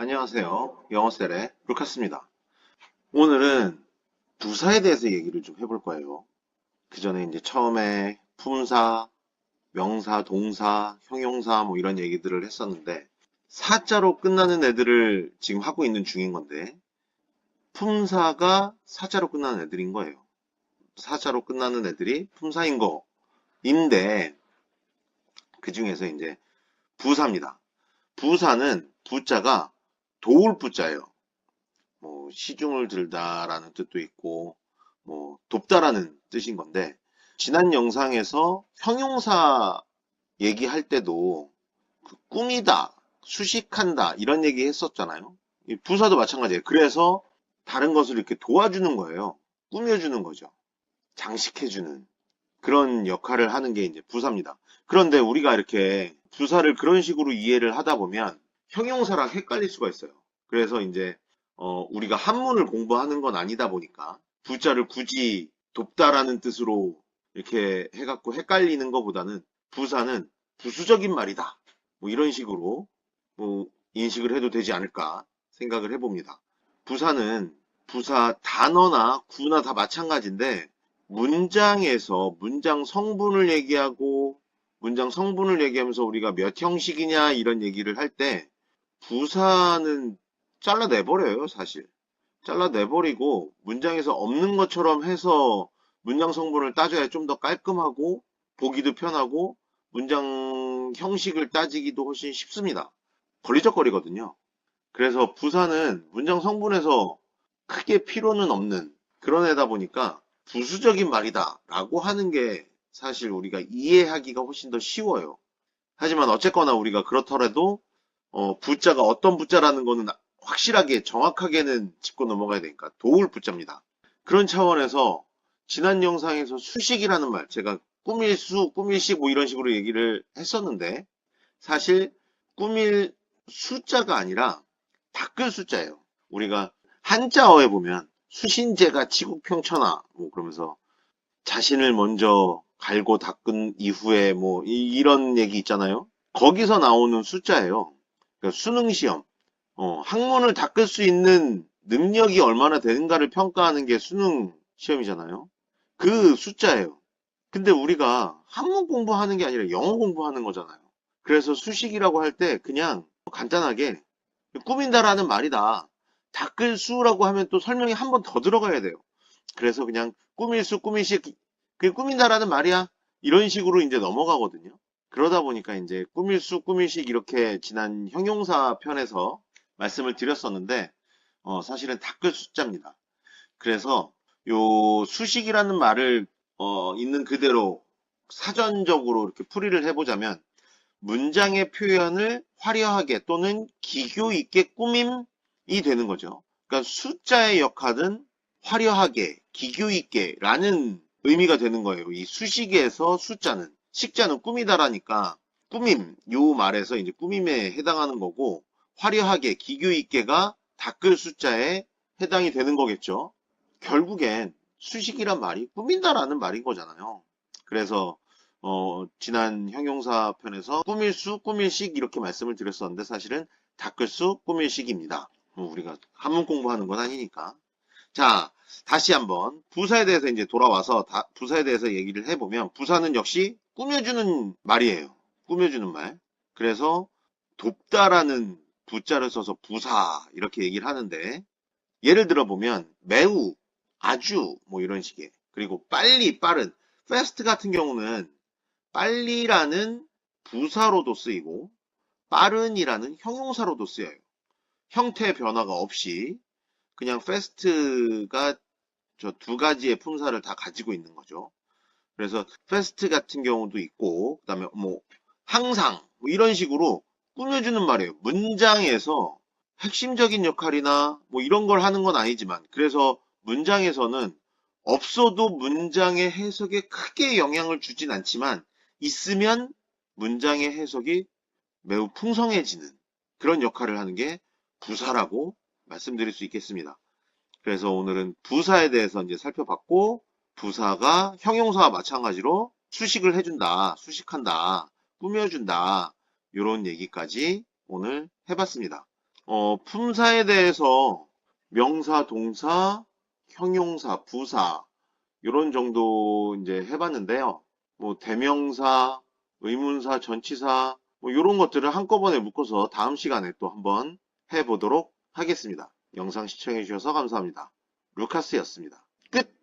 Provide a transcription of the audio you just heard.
안녕하세요. 영어셀의 루카스입니다. 오늘은 부사에 대해서 얘기를 좀 해볼 거예요. 그 전에 이제 처음에 품사, 명사, 동사, 형용사 뭐 이런 얘기들을 했었는데 사자로 끝나는 애들을 지금 하고 있는 중인 건데 품사가 사자로 끝나는 애들인 거예요. 사자로 끝나는 애들이 품사인 거인데 그 중에서 이제 부사입니다. 부사는 부자가 도울 부자예요. 뭐 시중을 들다라는 뜻도 있고 뭐 돕다라는 뜻인 건데 지난 영상에서 형용사 얘기할 때도 그 꾸미다, 수식한다 이런 얘기 했었잖아요. 이 부사도 마찬가지예요. 그래서 다른 것을 이렇게 도와주는 거예요. 꾸며주는 거죠. 장식해주는 그런 역할을 하는 게 이제 부사입니다. 그런데 우리가 이렇게 부사를 그런 식으로 이해를 하다 보면 형용사랑 헷갈릴 수가 있어요. 그래서 이제 우리가 한문을 공부하는 건 아니다 보니까 부자를 굳이 돕다라는 뜻으로 이렇게 해갖고 헷갈리는 것보다는 부사는 부수적인 말이다. 뭐 이런 식으로 뭐 인식을 해도 되지 않을까 생각을 해봅니다. 부사는 부사 단어나 구나 다 마찬가지인데 문장에서 문장 성분을 얘기하고 문장 성분을 얘기하면서 우리가 몇 형식이냐 이런 얘기를 할 때 부사는 잘라내버려요, 사실. 잘라내버리고 문장에서 없는 것처럼 해서 문장 성분을 따져야 좀 더 깔끔하고 보기도 편하고 문장 형식을 따지기도 훨씬 쉽습니다. 걸리적거리거든요. 그래서 부사는 문장 성분에서 크게 필요는 없는 그런 애다 보니까 부수적인 말이다 라고 하는 게 사실 우리가 이해하기가 훨씬 더 쉬워요. 하지만 어쨌거나 우리가 그렇더라도 부자가 어떤 부자라는 거는 확실하게 정확하게는 짚고 넘어가야 되니까 도울 부자입니다. 그런 차원에서 지난 영상에서 수식이라는 말 제가 꾸밀 수, 꾸밀식 뭐 이런 식으로 얘기를 했었는데 사실 꾸밀 숫자가 아니라 닦을 숫자예요. 우리가 한자어에 보면 수신제가 치국평천하 뭐 그러면서 자신을 먼저 갈고 닦은 이후에 뭐 이런 얘기 있잖아요. 거기서 나오는 숫자예요. 그러니까 수능 시험, 학문을 닦을 수 있는 능력이 얼마나 되는가를 평가하는 게 수능 시험이잖아요. 그 숫자예요. 근데 우리가 한문 공부하는 게 아니라 영어 공부하는 거잖아요. 그래서 수식이라고 할 때 그냥 간단하게 꾸민다라는 말이다. 닦을 수라고 하면 또 설명이 한 번 더 들어가야 돼요. 그래서 그냥 꾸밀 수, 꾸미식, 그게 꾸민다라는 말이야. 이런 식으로 이제 넘어가거든요. 그러다 보니까 이제 꾸밀 수, 꾸미식 이렇게 지난 형용사 편에서 말씀을 드렸었는데, 사실은 닦을 숫자입니다. 그래서 요 수식이라는 말을 있는 그대로 사전적으로 이렇게 풀이를 해보자면 문장의 표현을 화려하게 또는 기교 있게 꾸밈이 되는 거죠. 그러니까 숫자의 역할은 화려하게, 기교 있게 라는 의미가 되는 거예요. 이 수식에서 숫자는, 식자는 꾸미다라니까 꾸밈, 요 말에서 이제 꾸밈에 해당하는 거고 화려하게, 기교 있게가 닦을 숫자에 해당이 되는 거겠죠. 결국엔 수식이란 말이 꾸민다라는 말인 거잖아요. 그래서 지난 형용사 편에서 꾸밀 수, 꾸밀식 이렇게 말씀을 드렸었는데 사실은 닦을 수, 꾸밀식입니다. 우리가 한문 공부하는 건 아니니까. 자, 다시 한번 부사에 대해서 이제 돌아와서 부사에 대해서 얘기를 해보면 부사는 역시 꾸며주는 말이에요. 꾸며주는 말. 그래서 돕다라는 부자를 써서 부사 이렇게 얘기를 하는데 예를 들어 보면 매우, 아주 뭐 이런 식의 그리고 빨리, 빠른 fast 같은 경우는 빨리라는 부사로도 쓰이고 빠른이라는 형용사로도 쓰여요. 형태 변화가 없이 그냥 fast가 저 두 가지의 품사를 다 가지고 있는 거죠. 그래서 fast 같은 경우도 있고 그다음에 뭐 항상 뭐 이런 식으로 꾸며주는 말이에요. 문장에서 핵심적인 역할이나 뭐 이런 걸 하는 건 아니지만 그래서 문장에서는 없어도 문장의 해석에 크게 영향을 주진 않지만 있으면 문장의 해석이 매우 풍성해지는 그런 역할을 하는 게 부사라고 말씀드릴 수 있겠습니다. 그래서 오늘은 부사에 대해서 이제 살펴봤고 부사가 형용사와 마찬가지로 수식을 해준다, 수식한다, 꾸며준다 이런 얘기까지 오늘 해봤습니다. 품사에 대해서 명사, 동사, 형용사, 부사 이런 정도 이제 해봤는데요. 뭐 대명사, 의문사, 전치사 뭐 이런 것들을 한꺼번에 묶어서 다음 시간에 또 한번 해보도록 하겠습니다. 영상 시청해주셔서 감사합니다. 루카스였습니다. 끝!